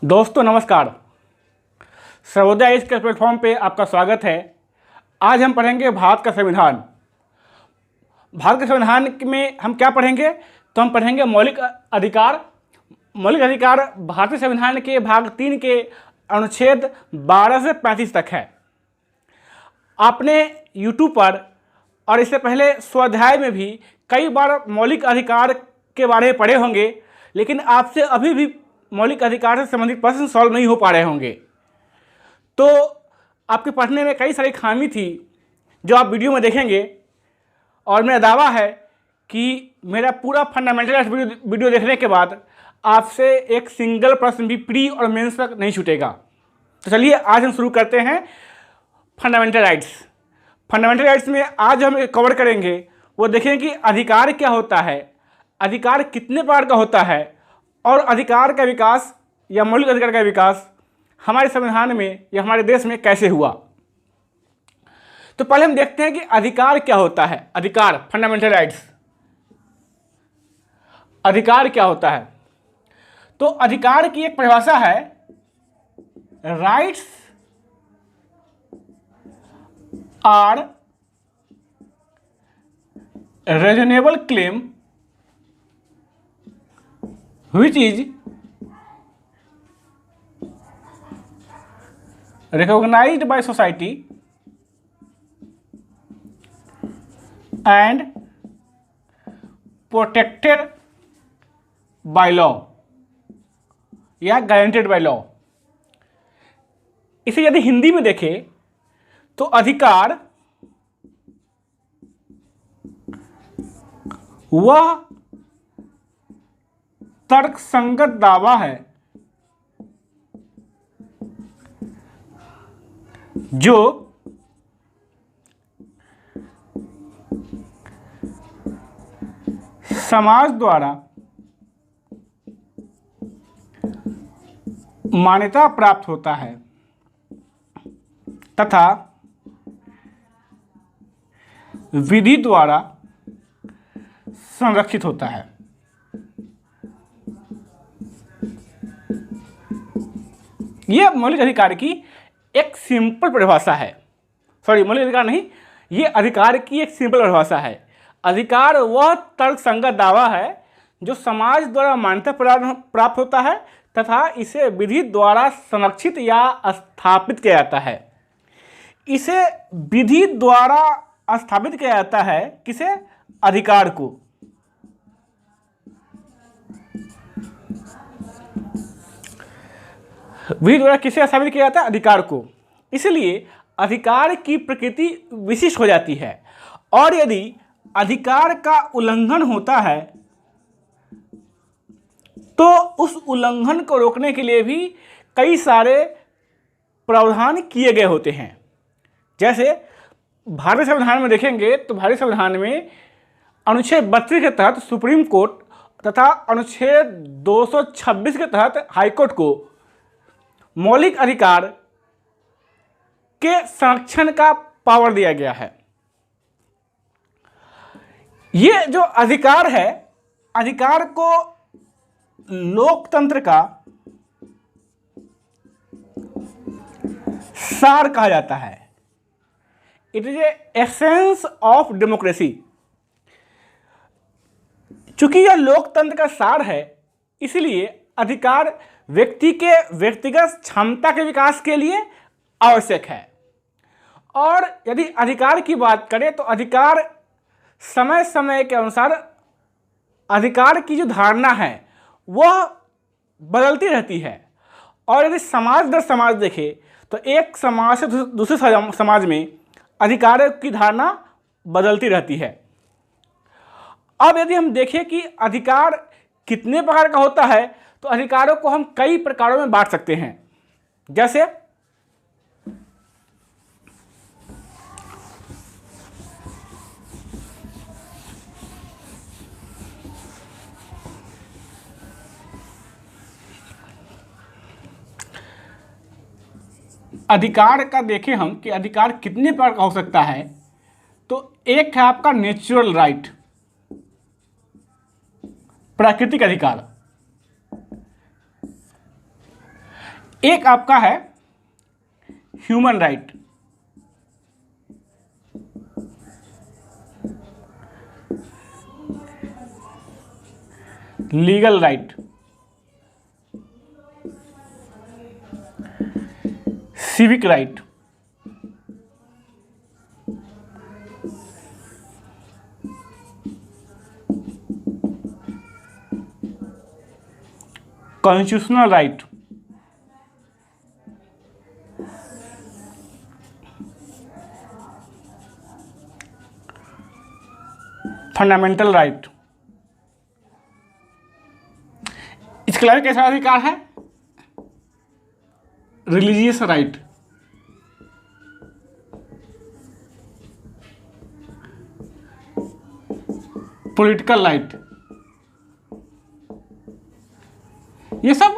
दोस्तों नमस्कार। सर्वोदय इस प्लेटफॉर्म पे आपका स्वागत है। आज हम पढ़ेंगे भारत का संविधान। भारत के संविधान में हम क्या पढ़ेंगे? तो हम पढ़ेंगे मौलिक अधिकार। मौलिक अधिकार भारतीय संविधान के भाग 3 के अनुच्छेद 12 से 35 तक है। आपने YouTube पर और इससे पहले स्वाध्याय में भी कई बार मौलिक अधिकार के बारे में पढ़े होंगे, लेकिन आपसे अभी भी मौलिक अधिकार से संबंधित प्रश्न सॉल्व नहीं हो पा रहे होंगे। तो आपके पढ़ने में कई सारी खामी थी जो आप वीडियो में देखेंगे, और मेरा दावा है कि मेरा पूरा फंडामेंटल वीडियो देखने के बाद आपसे एक सिंगल प्रश्न भी प्री और मेंस तक नहीं छूटेगा। तो चलिए आज हम शुरू करते हैं फंडामेंटल राइट्स। फंडामेंटल राइट्स में आज हम कवर करेंगे वो देखें कि अधिकार क्या होता है, अधिकार कितने प्रकार का होता है, और अधिकार का विकास या मौलिक अधिकार का विकास हमारे संविधान में या हमारे देश में कैसे हुआ। तो पहले हम देखते हैं कि अधिकार क्या होता है। अधिकार, फंडामेंटल राइट्स, अधिकार क्या होता है? तो अधिकार की एक परिभाषा है, rights are reasonable claim which is recognized by society and protected by law या guaranteed by law। इसे यदि हिंदी में देखें तो अधिकार वह तर्कसंगत दावा है जो समाज द्वारा मान्यता प्राप्त होता है तथा विधि द्वारा संरक्षित होता है। यह मौलिक अधिकार की एक सिंपल परिभाषा है। सॉरी, मौलिक अधिकार नहीं, यह अधिकार की एक सिंपल परिभाषा है। अधिकार वह तर्कसंगत दावा है जो समाज द्वारा मान्यता प्राप्त होता है तथा इसे विधि द्वारा संरक्षित या स्थापित किया जाता है। इसे विधि द्वारा स्थापित किया जाता है किसे? अधिकार को। विधि द्वारा किसे स्थापित किया जाता है? अधिकार को। इसलिए अधिकार की प्रकृति विशिष्ट हो जाती है, और यदि अधिकार का उल्लंघन होता है तो उस उल्लंघन को रोकने के लिए भी कई सारे प्रावधान किए गए होते हैं। जैसे भारतीय संविधान में देखेंगे तो भारतीय संविधान में अनुच्छेद 32 के तहत सुप्रीम कोर्ट तथा अनुच्छेद 226 के तहत हाईकोर्ट को मौलिक अधिकार के संरक्षण का पावर दिया गया है। ये जो अधिकार है, अधिकार को लोकतंत्र का सार कहा जाता है। It is essence of democracy. चूंकि यह लोकतंत्र का सार है, इसलिए अधिकार व्यक्ति के व्यक्तिगत क्षमता के विकास के लिए आवश्यक है। और यदि अधिकार की बात करें तो अधिकार समय समय के अनुसार अधिकार की जो धारणा है वह बदलती रहती है। और यदि समाज दर समाज देखें तो एक समाज से दूसरे समाज में अधिकार की धारणा बदलती रहती है। अब यदि हम देखें कि अधिकार कितने प्रकार का होता है, तो अधिकारों को हम कई प्रकारों में बांट सकते हैं। जैसे अधिकार का देखें हम कि अधिकार कितने प्रकार का हो सकता है। तो एक है आपका नेचुरल राइट, प्राकृतिक अधिकार। एक आपका है human right, legal right, civic right, constitutional right, fundamental right. इसके अलावा कैसा अधिकार है? Religious right, political right. ये सब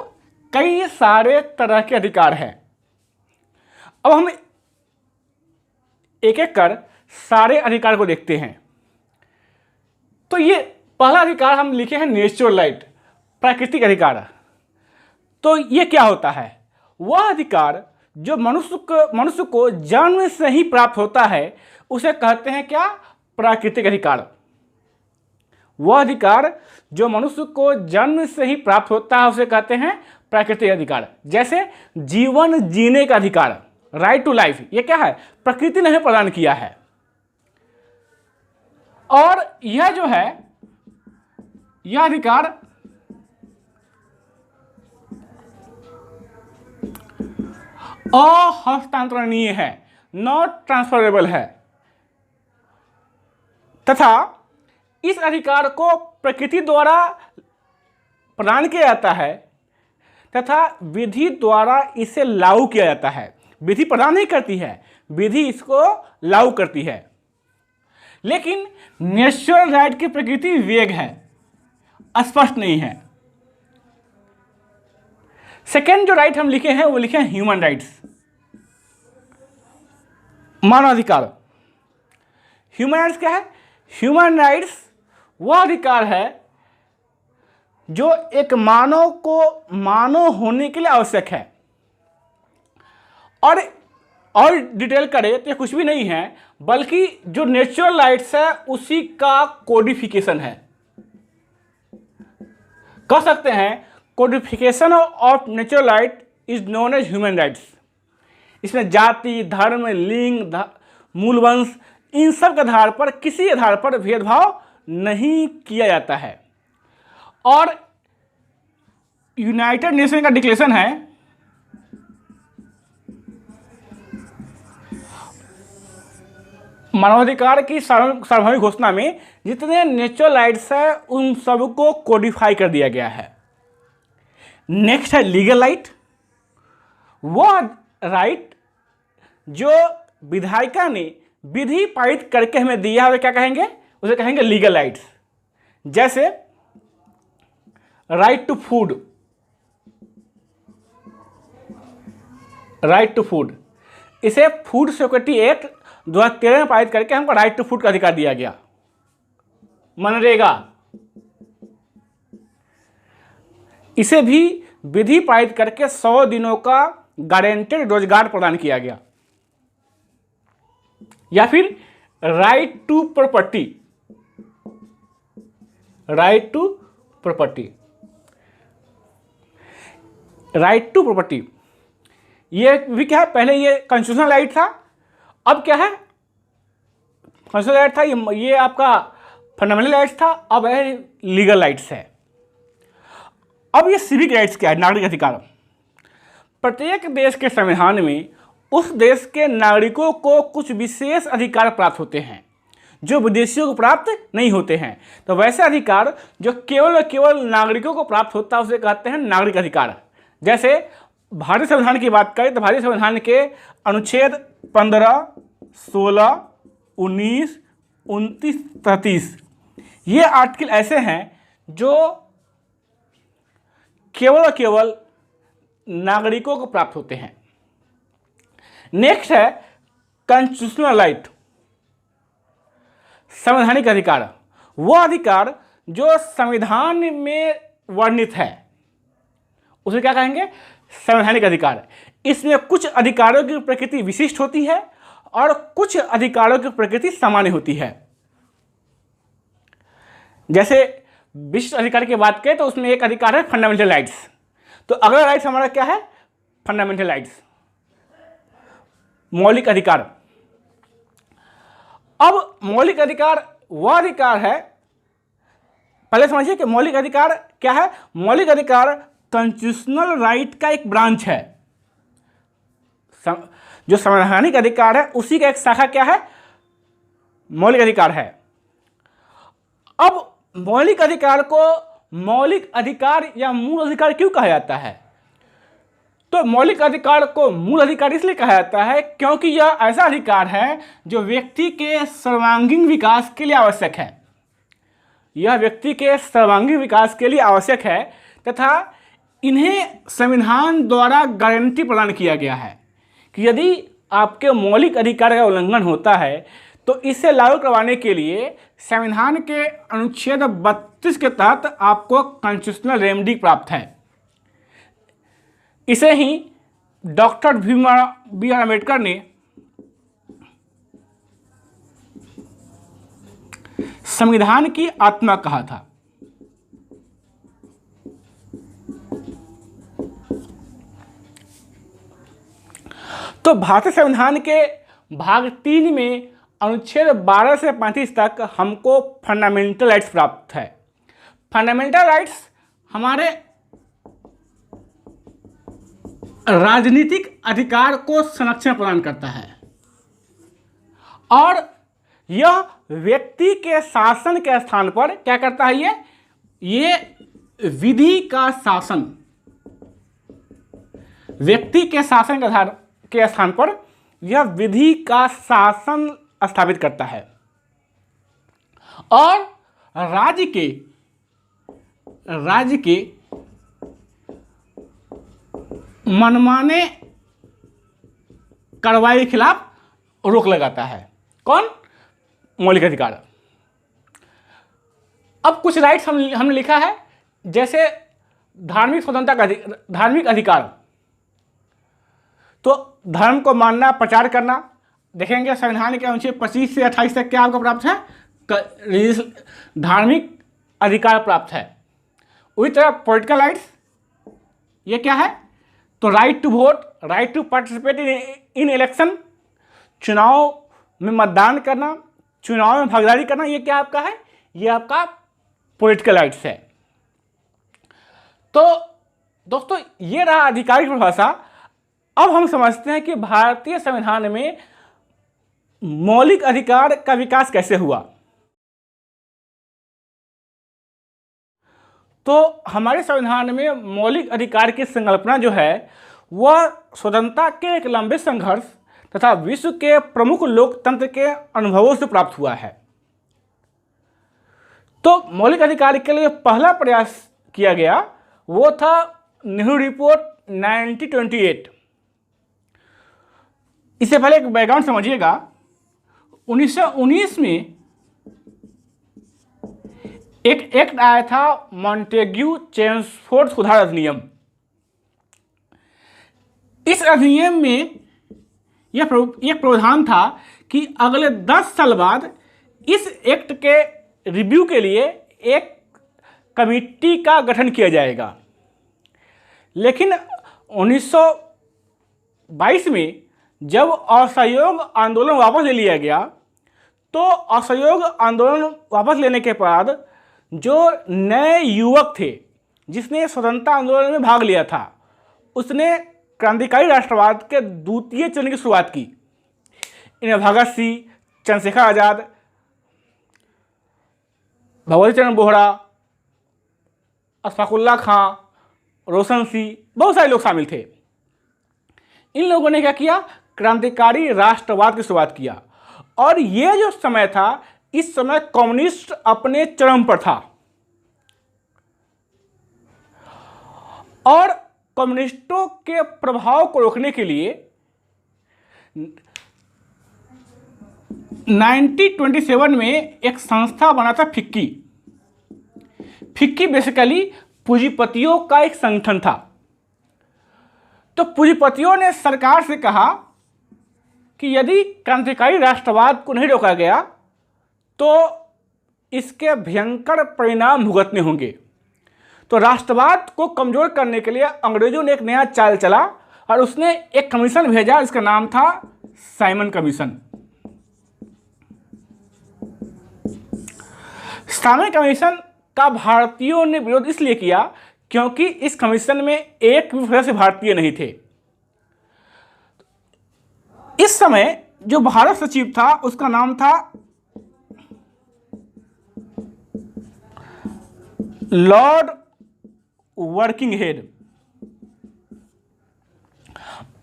कई सारे तरह के अधिकार हैं। अब हम एक एक कर सारे अधिकार को देखते हैं। तो ये पहला अधिकार हम लिखे हैं नेचुरल राइट, प्राकृतिक अधिकार। तो ये क्या होता है? वह अधिकार जो मनुष्य को जन्म से ही प्राप्त होता है उसे कहते हैं क्या? प्राकृतिक अधिकार। वह अधिकार जो मनुष्य को जन्म से ही प्राप्त होता है उसे कहते हैं प्राकृतिक अधिकार। जैसे जीवन जीने का अधिकार, राइट टू लाइफ, ये क्या है? प्रकृति ने हमें प्रदान किया है। और यह जो है, यह अधिकार अहस्तांतरणीय है, नॉट ट्रांसफरेबल है, तथा इस अधिकार को प्रकृति द्वारा प्रदान किया जाता है तथा विधि द्वारा इसे लागू किया जाता है। विधि प्रदान नहीं करती है, विधि इसको लागू करती है। लेकिन नेचुरल राइट की प्रकृति वेग है, स्पष्ट नहीं है। सेकेंड जो राइट हम लिखे हैं वो लिखे हैं ह्यूमन राइट्स, मानवाधिकार। ह्यूमन राइट्स क्या है? ह्यूमन राइट्स वह अधिकार है जो एक मानव को मानव होने के लिए आवश्यक है। और डिटेल करें तो ये कुछ भी नहीं है, बल्कि जो नेचुरल राइट्स है उसी का कोडिफिकेशन है। कह सकते हैं codification of natural right is known as human rights. इसमें जाति, धर्म, लिंग, मूलवंश, इन सब के आधार पर, किसी आधार पर भेदभाव नहीं किया जाता है। और यूनाइटेड नेशन का डिक्लेरेशन है मानवाधिकार की सार्वभौमिक घोषणा में जितने नेचुरल राइट्स है उन सबको कोडिफाई कर दिया गया है। नेक्स्ट है लीगल राइट। वह राइट जो विधायिका ने विधि पारित करके हमें दिया है, क्या कहेंगे? उसे कहेंगे लीगल राइट्स। जैसे right to food, right to food, इसे फूड सिक्योरिटी एक्ट 2013 में पारित करके हमको राइट टू फूड का अधिकार दिया गया। मनरेगा, इसे भी विधि पारित करके 100 दिनों का गारंटेड रोजगार प्रदान किया गया। या फिर right to property, right to property, right to property, ये भी क्या है? पहले ये कॉन्स्टिट्यूशनल राइट था, अब क्या है? कॉन्स्टिट्यूशनल राइट था, ये आपका फंडामेंटल राइट्स था, अब है लीगल राइट्स है। अब ये सिविक राइट्स क्या है? नागरिक अधिकार। प्रत्येक देश के संविधान में उस देश के नागरिकों को कुछ विशेष अधिकार प्राप्त होते हैं जो विदेशियों को प्राप्त नहीं होते हैं। तो वैसे अधिकार जो केवल नागरिकों को प्राप्त होता है उसे कहते हैं नागरिक अधिकार। जैसे भारतीय संविधान की बात करें तो भारतीय संविधान के अनुच्छेद 15, 16, 19, 29, 33 ये आर्टिकल ऐसे हैं जो केवल नागरिकों को प्राप्त होते हैं। नेक्स्ट है कॉन्स्टिट्यूशनल राइट, संवैधानिक अधिकार। वह अधिकार जो संविधान में वर्णित है उसे क्या कहेंगे? संवैधानिक अधिकार। इसमें कुछ अधिकारों की प्रकृति विशिष्ट होती है और कुछ अधिकारों की प्रकृति सामान्य होती है। जैसे विशिष्ट अधिकार की बात करें तो उसमें एक अधिकार है फंडामेंटल राइट्स। तो अगला राइट्स हमारा क्या है? फंडामेंटल राइट्स, मौलिक अधिकार। अब मौलिक अधिकार वह अधिकार है, पहले समझिए कि मौलिक अधिकार क्या है। मौलिक अधिकार कॉन्स्टिट्यूशनल राइट का एक ब्रांच है। जो संवैधानिक अधिकार है उसी का एक शाखा क्या है? मौलिक अधिकार है। अब मौलिक अधिकार को मौलिक अधिकार या मूल अधिकार क्यों कहा जाता है? तो मौलिक अधिकार को मूल अधिकार इसलिए कहा जाता है क्योंकि यह ऐसा अधिकार है जो व्यक्ति के सर्वांगीण विकास के लिए आवश्यक है। यह व्यक्ति के सर्वांगीण विकास के लिए आवश्यक है तथा इन्हें संविधान द्वारा गारंटी प्रदान किया गया है कि यदि आपके मौलिक अधिकार का उल्लंघन होता है तो इसे लागू करवाने के लिए संविधान के अनुच्छेद 32 के तहत आपको कॉन्स्टिट्यूशनल रेमेडी प्राप्त है। इसे ही डॉक्टर बी आर अम्बेडकर ने संविधान की आत्मा कहा था। तो भारतीय संविधान के भाग 3 में अनुच्छेद 12 से 35 तक हमको फंडामेंटल राइट्स प्राप्त है। फंडामेंटल राइट्स हमारे राजनीतिक अधिकार को संरक्षण प्रदान करता है और यह व्यक्ति के शासन के स्थान पर क्या करता है? ये विधि का शासन, व्यक्ति के शासन के आधार के स्थान पर यह विधि का शासन स्थापित करता है और राज्य के मनमाने कार्रवाई के खिलाफ रोक लगाता है। कौन? मौलिक अधिकार। अब कुछ राइट्स हमने लिखा है, जैसे धार्मिक स्वतंत्रता का धार्मिक अधिकार। तो धर्म को मानना, प्रचार करना, देखेंगे संविधान के अनुच्छेद 25 से 28 तक क्या आपको प्राप्त है? धार्मिक अधिकार प्राप्त है। उसी तरह पॉलिटिकल राइट्स, ये क्या है? तो right to vote, right to participate in election, चुनाव में मतदान करना, चुनाव में भागीदारी करना, ये क्या आपका है? ये आपका पॉलिटिकल राइट्स है। तो दोस्तों ये रहा आधिकारिक परिभाषा। अब हम समझते हैं कि भारतीय संविधान में मौलिक अधिकार का विकास कैसे हुआ। तो हमारे संविधान में मौलिक अधिकार की संकल्पना जो है वह स्वतंत्रता के एक लंबे संघर्ष तथा विश्व के प्रमुख लोकतंत्र के अनुभवों से प्राप्त हुआ है। तो मौलिक अधिकार के लिए पहला प्रयास किया गया वो था नेहरू रिपोर्ट 1928। इससे पहले एक बैकग्राउंड समझिएगा। 1919 में एक एक्ट आया था, मॉन्टेग्यू चेम्सफोर्ड सुधार अधिनियम। इस अधिनियम में यह प्रावधान था कि अगले 10 साल बाद इस एक्ट के रिव्यू के लिए एक कमिटी का गठन किया जाएगा। लेकिन 1922 में जब असहयोग आंदोलन वापस ले लिया गया तो असहयोग आंदोलन वापस लेने के बाद जो नए युवक थे जिसने स्वतंत्रता आंदोलन में भाग लिया था उसने क्रांतिकारी राष्ट्रवाद के द्वितीय चरण की शुरुआत की। इन्हें भगत सिंह, चंद्रशेखर आज़ाद, भगवती चरण बोहरा, अशफाकुल्ला खां, रोशन सिंह, बहुत सारे लोग शामिल थे। इन लोगों ने क्या किया? क्रांतिकारी राष्ट्रवाद की शुरुआत किया। और ये जो समय था, इस समय कम्युनिस्ट अपने चरम पर था और कम्युनिस्टों के प्रभाव को रोकने के लिए 1927 में एक संस्था बना था, फिक्की। फिक्की बेसिकली पूंजीपतियों का एक संगठन था। तो पूंजीपतियों ने सरकार से कहा कि यदि क्रांतिकारी राष्ट्रवाद को नहीं रोका गया तो इसके भयंकर परिणाम भुगतने होंगे। तो राष्ट्रवाद को कमजोर करने के लिए अंग्रेजों ने एक नया चाल चला और उसने एक कमीशन भेजा, इसका नाम था साइमन कमीशन। साइमन कमीशन का भारतीयों ने विरोध इसलिए किया क्योंकि इस कमीशन में एक भी सदस्य भारतीय नहीं थे। इस समय जो भारत सचिव था उसका नाम था लॉर्ड वर्किंग हेड।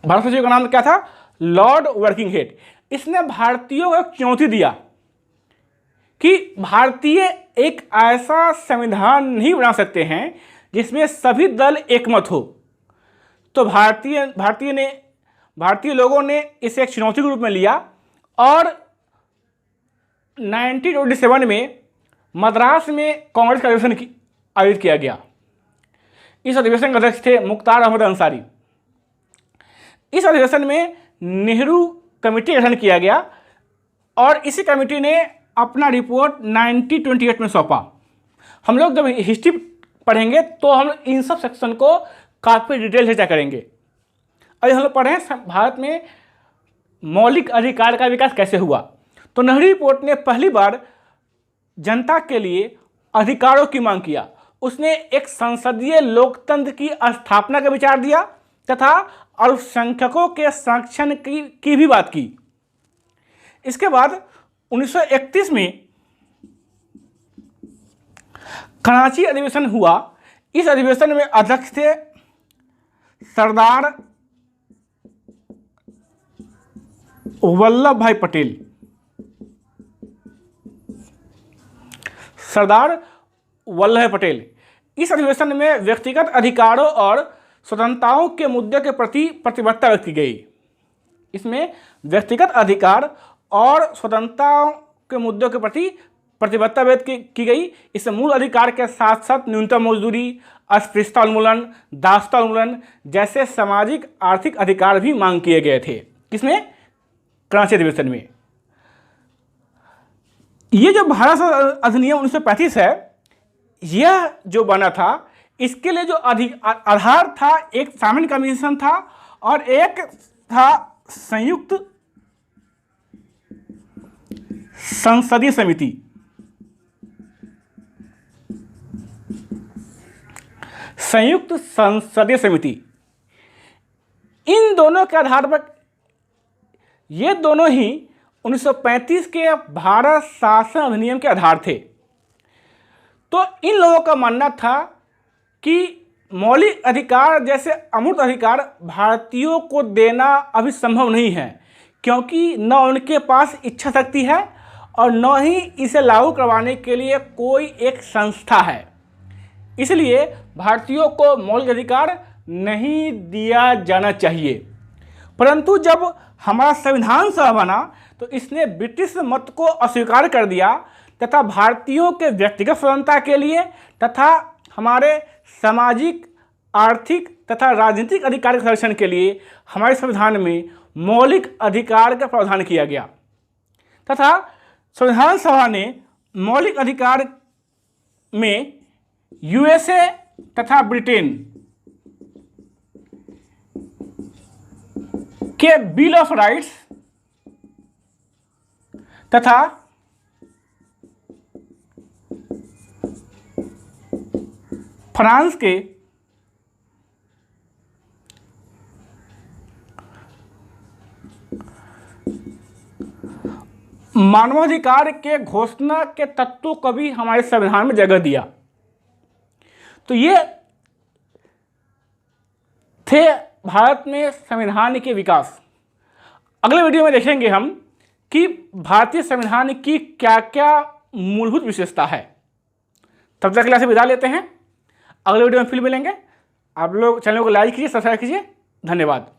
भारत सचिव का नाम क्या था? Lord working head. इसने भारतीयों को एक चुनौती दिया कि भारतीय एक ऐसा संविधान नहीं बना सकते हैं जिसमें सभी दल एकमत हो। तो भारतीय लोगों ने इसे एक चुनौती के रूप में लिया और 1927 में मद्रास में कांग्रेस का अधिवेशन आयोजित किया गया। इस अधिवेशन के अध्यक्ष थे मुख्तार अहमद अंसारी। इस अधिवेशन में नेहरू कमेटी का गठन किया गया और इसी कमेटी ने अपना रिपोर्ट 1928 में सौंपा। हम लोग जब हिस्ट्री पढ़ेंगे तो हम इन सब सेक्शन को काफ़ी डिटेल से चर्चा करेंगे। अभी हम लोग पढ़े भारत में मौलिक अधिकार का विकास कैसे हुआ। तो नेहरू रिपोर्ट ने पहली बार जनता के लिए अधिकारों की मांग किया। उसने एक संसदीय लोकतंत्र की स्थापना का विचार दिया तथा अल्पसंख्यकों के संरक्षण की भी बात की। इसके बाद 1931 में कराची अधिवेशन हुआ। इस अधिवेशन में अध्यक्ष थे सरदार वल्लभ भाई पटेल। सरदार वल्लभ भाई पटेल इस अधिवेशन में व्यक्तिगत अधिकारों और स्वतंत्रताओं के मुद्दे के प्रति प्रतिबद्धता व्यक्त की गई। इसमें व्यक्तिगत अधिकार और स्वतंत्रताओं के मुद्दों के प्रति प्रतिबद्धता व्यक्त की गई। इस मूल अधिकार के साथ साथ न्यूनतम मजदूरी, अस्पृश्यता उन्मूलन, दासता उन्मूलन जैसे सामाजिक आर्थिक अधिकार भी मांग किए गए थे। किसमें? कराची अधिवेशन में। ये जो भारत अधिनियम 1935 है, यह जो बना था इसके लिए जो आधार था, एक साइमन कमीशन था और एक था संयुक्त संसदीय समिति। संयुक्त संसदीय समिति, इन दोनों के आधार पर ये दोनों ही 1935 के भारत शासन अधिनियम के आधार थे। तो इन लोगों का मानना था कि मौलिक अधिकार जैसे अमूर्त अधिकार भारतीयों को देना अभी संभव नहीं है, क्योंकि न उनके पास इच्छा शक्ति है और न ही इसे लागू करवाने के लिए कोई एक संस्था है। इसलिए भारतीयों को मौलिक अधिकार नहीं दिया जाना चाहिए। परंतु जब हमारा संविधान सभा बना तो इसने ब्रिटिश मत को अस्वीकार कर दिया तथा भारतीयों के व्यक्तिगत स्वतंत्रता के लिए तथा हमारे सामाजिक, आर्थिक तथा राजनीतिक अधिकार के संरक्षण के लिए हमारे संविधान में मौलिक अधिकार का प्रावधान किया गया तथा संविधान सभा ने मौलिक अधिकार में यूएसए तथा ब्रिटेन के बिल ऑफ राइट्स तथा फ्रांस के मानवाधिकार के घोषणा के तत्वों को भी हमारे संविधान में जगह दिया। तो ये थे भारत में संविधान के विकास। अगले वीडियो में देखेंगे हम कि भारतीय संविधान की क्या क्या मूलभूत विशेषता है। तब तक के लिए से विदा लेते हैं। अगले वीडियो में फिर मिलेंगे। आप लोग चैनल को लाइक कीजिए, सब्सक्राइब कीजिए। धन्यवाद।